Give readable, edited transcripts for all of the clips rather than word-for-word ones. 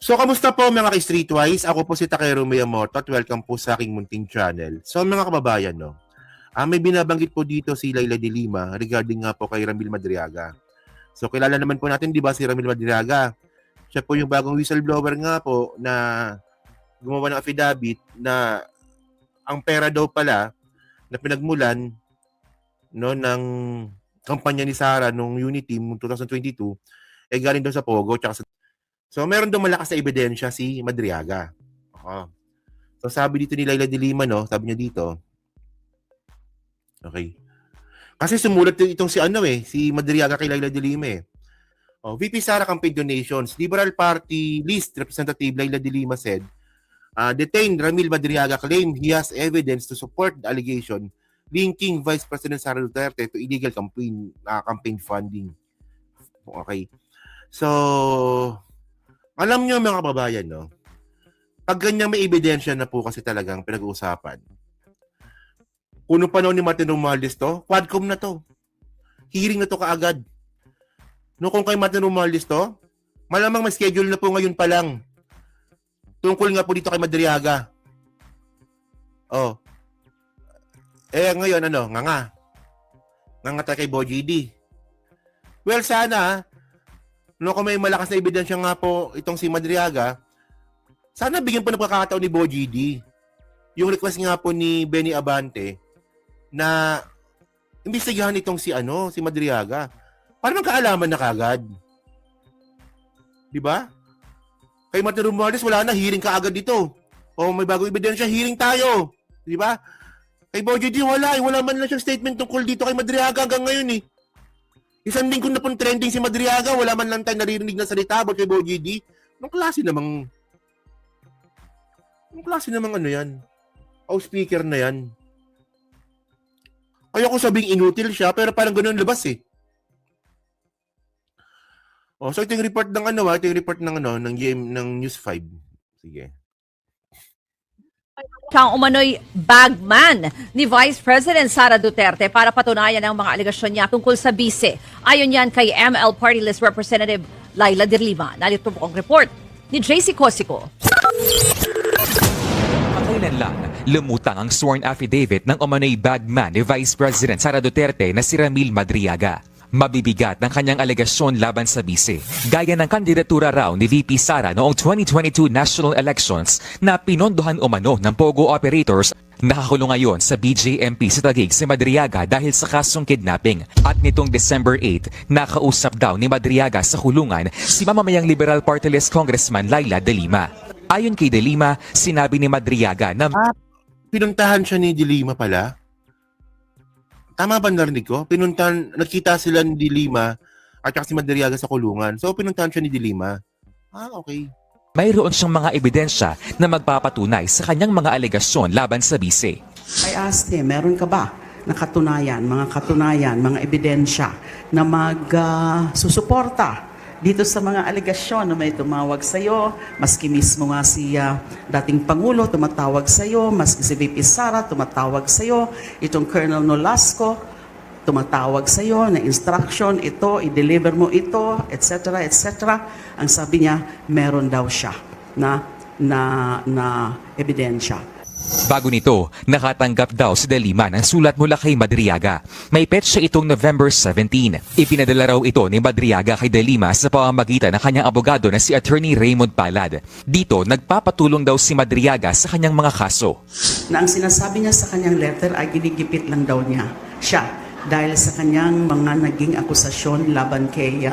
So, kamusta po mga ka-Streetwise? Ako po si Takero Miyamoto at welcome po sa aking munting channel. So, mga kababayan, no? May binabanggit po dito si Laila de Lima regarding nga po kay Ramil Madriaga. So, kilala naman po natin, di ba, si Ramil Madriaga? Siya po yung bagong whistleblower nga po na gumawa ng affidavit na ang pera daw pala na pinagmulan no, ng kampanya ni Sara nung Unity noong 2022 galing daw sa Pogo tsaka sa... So, meron daw malakas na ebidensya si Madriaga. So, sabi dito ni Laila de Lima, no? Sabi niya dito. Okay. Kasi sumulat itong si Madriaga kay Laila de Lima eh. VP Sara Campaign Donations, Liberal Party List Representative Laila de Lima said, detained Ramil Madriaga claimed he has evidence to support the allegation linking Vice President Sara Duterte to illegal campaign funding. Okay. So, alam nyo mga kababayan, no? Pag ganyan may ebidensya na po kasi talagang pinag-uusapan. Kung nung panahon ni Martin Romualdez to, quadcom na to. Hearing na to kaagad. No, kung kay Martin Romualdez to, malamang may schedule na po ngayon pa lang. Tungkol nga po dito kay Madriaga. Ngayon Nga tayo kay Boji D. Well, sana, no, kung may malakas na ebidensya nga po itong si Madriaga, sana bigyan po ng pagkakataon ni Boji D. Yung request nga po ni Benny Abante na imbestigahan itong si Madriaga. Para magkaalaman na kagad. Di ba? Kay Martin Romualdez, wala na, hearing kaagad dito. May bagong ebidensya, hearing tayo. Di ba? Kay Boji D, wala man lang siyang statement tungkol dito kay Madriaga hanggang ngayon eh. Isang linggo na pong trending si Madriaga, wala man lang tayo naririnig na salita about kay Boji D. Anong klase namang yan? Speaker na yan. Ayoko sabing inutil siya, pero parang ganoon labas eh. So ito yung report ng GM ng News 5. Sige. Siyang umano'y bagman ni Vice President Sara Duterte para patunayan ang mga aligasyon niya tungkol sa bise. Ayon yan kay ML Party List Representative Laila de Lima. Narito po ang report ni JC Cosico. Kailan lang lumutang ang sworn affidavit ng umano'y bagman ni Vice President Sara Duterte na si Ramil Madriaga. Mabibigat ng kanyang alegasyon laban sa bise, gaya ng kandidatura raw ni VP Sara noong 2022 national elections na pinondohan umano ng Pogo operators. Nakakulong ngayon sa BJMP sa Taguig si Madriaga dahil sa kasong kidnapping. At nitong December 8, nakausap daw ni Madriaga sa kulungan si mamamayang Liberal Party List Congressman Laila de Lima. Ayon kay de Lima, sinabi ni Madriaga na pinuntahan siya ni de Lima pala? Tama ba narinig ko? Nakita sila ni de Lima at si Madriaga sa kulungan. So, pinuntahan siya ni de Lima. Okay. mayroon siyang mga ebidensya na magpapatunay sa kanyang mga alegasyon laban sa bise. I asked him, meron ka ba na katunayan, mga ebidensya na magsusuporta dito sa mga alegasyon na may tumawag sa iyo, maski mismo nga si dating Pangulo tumatawag sa iyo, maski si VP Sara tumatawag sa iyo, itong Colonel Nolasco tumatawag sa iyo na instruction ito, i-deliver mo ito, etc., etc. Ang sabi niya, meron daw siya na ebidensya. Bago nito, nakatanggap daw si de Lima ng sulat mula kay Madriaga. May petsa itong November 17. Ipinadala raw ito ni Madriaga kay de Lima sa pamamagitan ng kanyang abogado na si Attorney Raymond Palad. Dito, nagpapatulong daw si Madriaga sa kanyang mga kaso. Na ang sinasabi niya sa kanyang letter ay ginigipit lang daw niya siya dahil sa kanyang mga naging akusasyon laban kay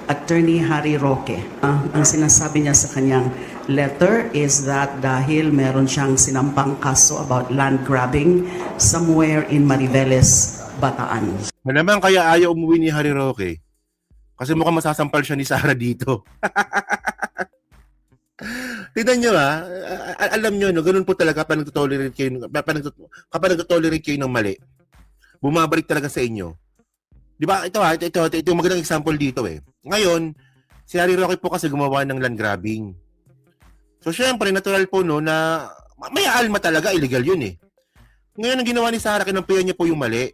Attorney Harry Roque. Ang sinasabi niya sa kanyang letter is that dahil meron siyang sinampang kaso about land grabbing somewhere in Mariveles, Bataan. Malamang kaya ayaw umuwi ni Harry Roque. Kasi mukhang masasampal siya ni Sara dito. Tignan nyo alam nyo, no, ganun po talaga kapag nagtotolerate kayo ng mali. Bumabalik talaga sa inyo. Di ba? Ito yung magandang example dito eh. Ngayon, si Harry Roque po kasi gumawa ng land grabbing. So, syempre, natural po no na may alma talaga, illegal yun eh. Ngayon, ang ginawa ni Sara, kinampihan niya po yung mali.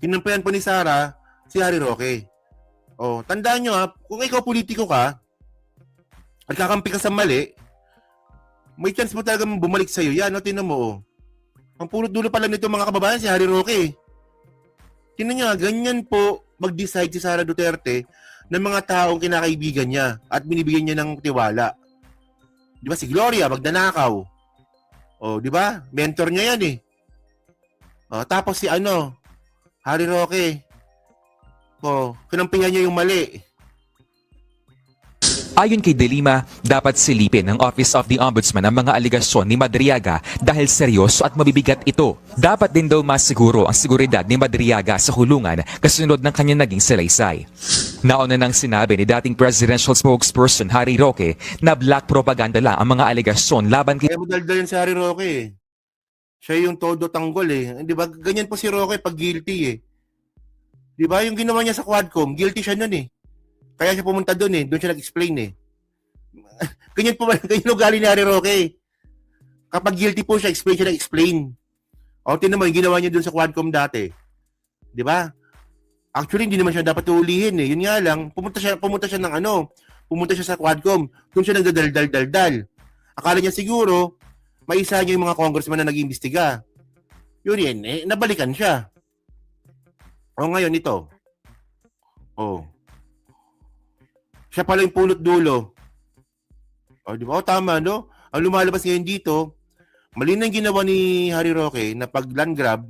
Kinampihan po ni Sara si Harry Roque. Tandaan nyo kung ikaw politiko ka, at kakampi ka sa mali, may chance mo talaga bumalik sa'yo. Yan, no? Tinan mo, oh. Ang pulot dulo pala nito mga kababayan, si Harry Roque. Tinan niya, ganyan po mag-decide si Sara Duterte ng mga taong kinakaibigan niya at binibigyan niya ng tiwala. Di ba si Gloria, magnanakaw. O, di ba? Mentor niya yan eh. O, tapos si Harry Roque. O, kinampihan niya yung mali. Ayon kay De Lima, dapat silipin ng Office of the Ombudsman ang mga aligasyon ni Madriaga dahil seryoso at mabibigat ito. Dapat din daw masiguro ang seguridad ni Madriaga sa kulungan kasunod ng kanyang naging salaysay. Nauna nang sinabi ni dating presidential spokesperson Harry Roque na black propaganda lang ang mga aligasyon laban kay Kaya madaldal yan si Harry Roque eh. Siya yung todo tanggol eh. Di ba? Ganyan po si Roque pag guilty eh. Di ba? Yung ginawa niya sa Quadcom, guilty siya nun eh. Kaya siya pumunta doon eh. Doon siya nag-explain eh. Ganyan po ba? Ganyan ugali ni Harry Roque. Kapag guilty po siya, explain siya nag-explain. O, tinan mo, yung ginawa niya doon sa Quadcom dati. Di ba? Actually, hindi naman siya dapat uulihin eh. Yun nga lang, pumunta siya sa Quadcom. Doon siya nagdadal-dal-dal. Akala niya siguro, maisa niya yung mga congressman na nag-iimbestiga. Yun yan, eh, nabalikan siya. O ngayon, ito. O. Siya pala yung pulot dulo. O, di ba? O, tama, no? Ang lumalabas ngayon dito, mali na yung ginawa ni Harry Roque na pag-land grab,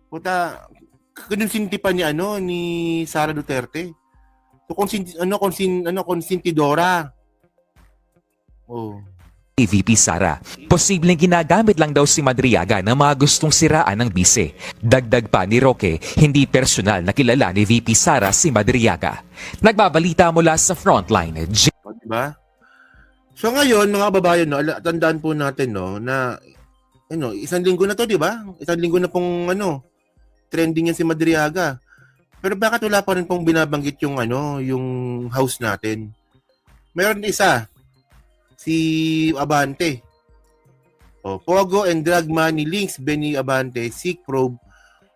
puta, kinonsinti pa ni Sara Duterte. So, konsintidora. Oh. VP Sara. Posibleng ginagamit lang daw si Madriaga ng mga gustong siraan ng bise. Dagdag pa ni Roque, hindi personal na kilala ni VP Sara si Madriaga. Nagbabalita mula sa Frontline. Diba? So ngayon, mga kababayan, no, tandaan po natin no, na isang linggo na to, di ba? Isang linggo na pong trending yan si Madriaga. Pero bakit wala pa rin pong binabanggit yung yung house natin? Meron isa, si Abante. Pogo and drug money links Benny Abante seek probe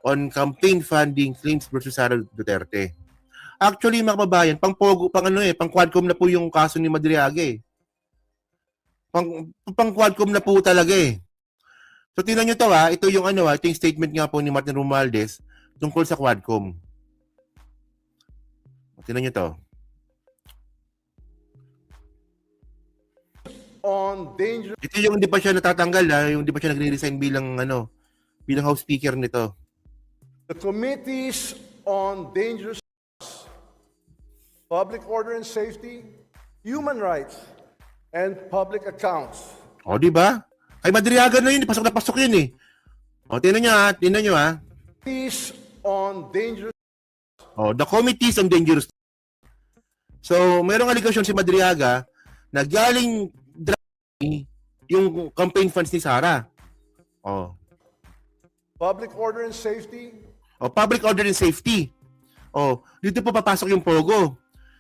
on campaign funding claims versus Sara Duterte. Actually, mga kababayan, pang Quadcom na po yung kaso ni Madriaga eh. Pang Quadcom na po talaga eh. So tingnan niyo to ito yung ito yung statement nga po ni Martin Romualdez tungkol sa Quadcom. Tingnan niyo to. On danger. Ito yung hindi pa siya natatanggal yung hindi pa siya nagre-resign bilang bilang House Speaker nito. The committees on dangerous public order and safety, human rights, and public accounts. O, di ba? Kay Madriaga na yun, pasok yun eh. O, tingnan nyo Committees on dangerous. O, the committees on dangerous. So, mayroong aligasyon si Madriaga na galing yung campaign funds ni Sara. O. Public order and safety. O, public order and safety. O, dito po papasok yung Pogo.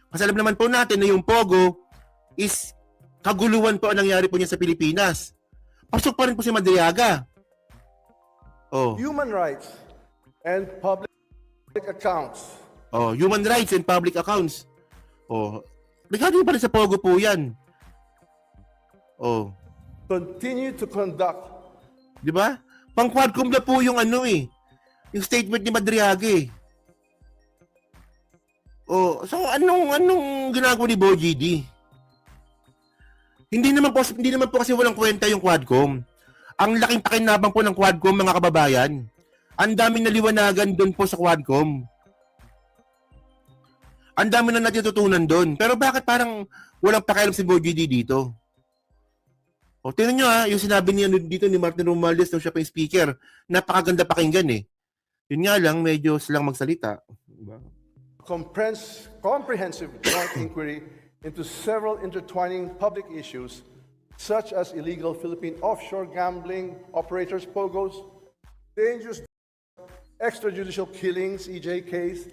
Kasi alam naman po natin na yung Pogo is kaguluhan po ang nangyari po niya sa Pilipinas. Pasok pa rin po si Madriaga. Oh. Human rights and public accounts. Oh, human rights and public accounts. Oh. Regarding pa rin sa Pogo po yan. Oh. Continue to conduct. Di ba? Pang Quadcom na po yung yung statement ni Madriaga eh. Oh, so anong ginagawa ni Boy GD? Hindi naman po kasi walang kwenta yung Quadcom. Ang laking pakinabang po ng Quadcom, mga kababayan. Ang daming naliwanagan doon po sa Quadcom. Ang dami na natututunan doon. Pero bakit parang walang pakialam si Boy GD dito? O, tingnan nyo yung sinabi niya dito ni Martin Romualdez nung siya pa yung speaker. Napakaganda pakinggan eh. Yun nga lang, medyo silang magsalita. Diba? Comprehensive joint inquiry into several intertwining public issues such as illegal Philippine offshore gambling operators, POGOs, dangerous extrajudicial killings, EJKs,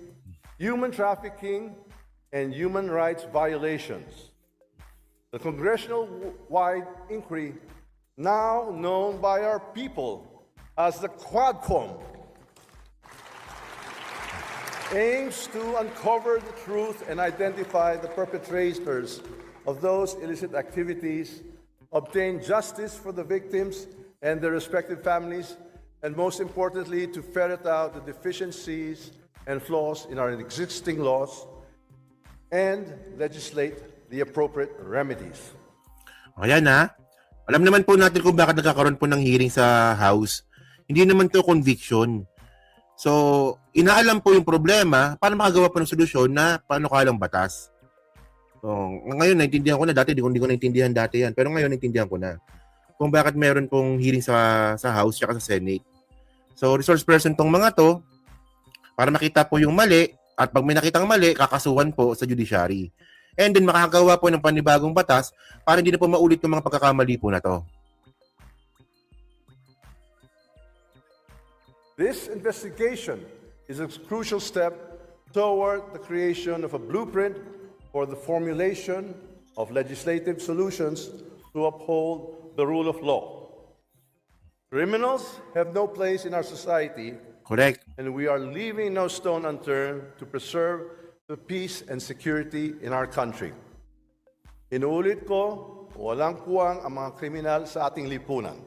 human trafficking, and human rights violations. The congressional-wide inquiry, now known by our people as the Quadcom, aims to uncover the truth and identify the perpetrators of those illicit activities, obtain justice for the victims and their respective families, and most importantly, to ferret out the deficiencies and flaws in our existing laws and legislate the appropriate remedies. Ayan na. Alam naman po natin kung bakit nagkakaroon po ng hearing sa House. Hindi naman to conviction. So, inaalam po yung problema para makagawa po ng solusyon na panukalang batas. So, ngayon, naintindihan ko na. Dati, hindi ko naintindihan dati yan. Pero ngayon, naintindihan ko na. Kung bakit meron pong hearing sa House at sa Senate. So, resource person tong mga to para makita po yung mali at pag may nakitang mali, kakasuhan po sa judiciary. And then, makakagawa po ng panibagong batas para hindi na po maulit yung mga pagkakamali po na to. This investigation is a crucial step toward the creation of a blueprint for the formulation of legislative solutions to uphold the rule of law. Criminals have no place in our society, Correct. and we are leaving no stone unturned to preserve the peace and security in our country. Inuulit ko, walang puwang ang mga kriminal sa ating lipunan.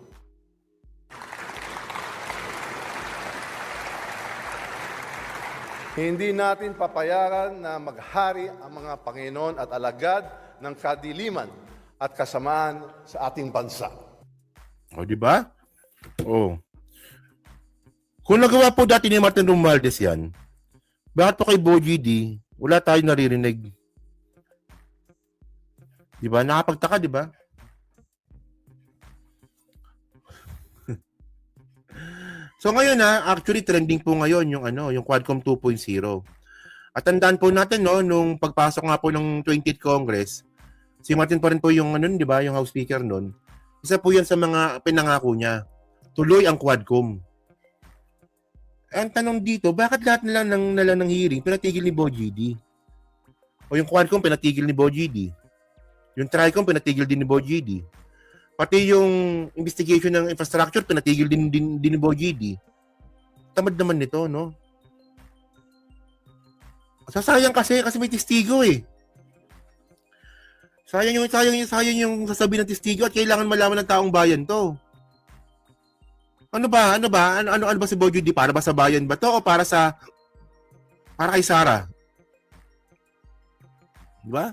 Hindi natin papayagan na maghari ang mga Panginoon at alagad ng kadiliman at kasamaan sa ating bansa. O, di ba? O. Kung nagawa po dati ni Martin Romualdez yan, bakit po kay Bogie D, wala tayong naririnig? Di ba? Nakapagtaka, di ba? So ngayon actually trending po ngayon yung Quadcom 2.0. At tandaan po natin nung pagpasok nga po ng 20th Congress, si Martin pa rin po yung di ba, yung House Speaker noon. Isa po 'yan sa mga pinangako niya. Tuloy ang Quadcom. Ang tanong dito, bakit lahat nila ng hearing pinatigil ni Bogie D? O yung Quadcom pinatigil ni Bogie D? Yung Tricom pinatigil din ni Bogie D? Pati yung investigation ng infrastructure, pinatigil din ni Bogie D. Tamad naman nito, no? Sasayang kasi may testigo eh. Sayang yung sasabihin ng testigo at kailangan malaman ng taong bayan to. Ano ba? Ano ba si Bogie D? Para ba sa bayan ba to o para kay Sara? Di ba?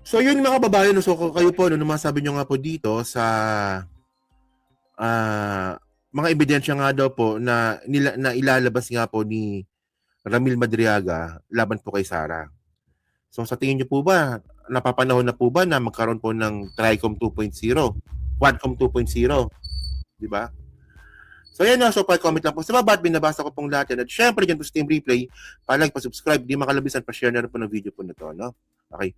So yun mga kababayan, so kayo po, masabi nyo nga po dito sa mga ebidensya nga daw po na ilalabas nga po ni Ramil Madriaga laban po kay Sara. So sa tingin nyo po ba, napapanahon na po ba na magkaroon po ng Tricom 2.0, Quadcom 2.0? Di ba? So yan so pa-comment lang po sa baba at binabasa ko pong lahat yan. At syempre dyan po sa Team Replay, pa-like, pa-subscribe, di makalabisan, pa-share na rin po ng video po na to. No? Okay.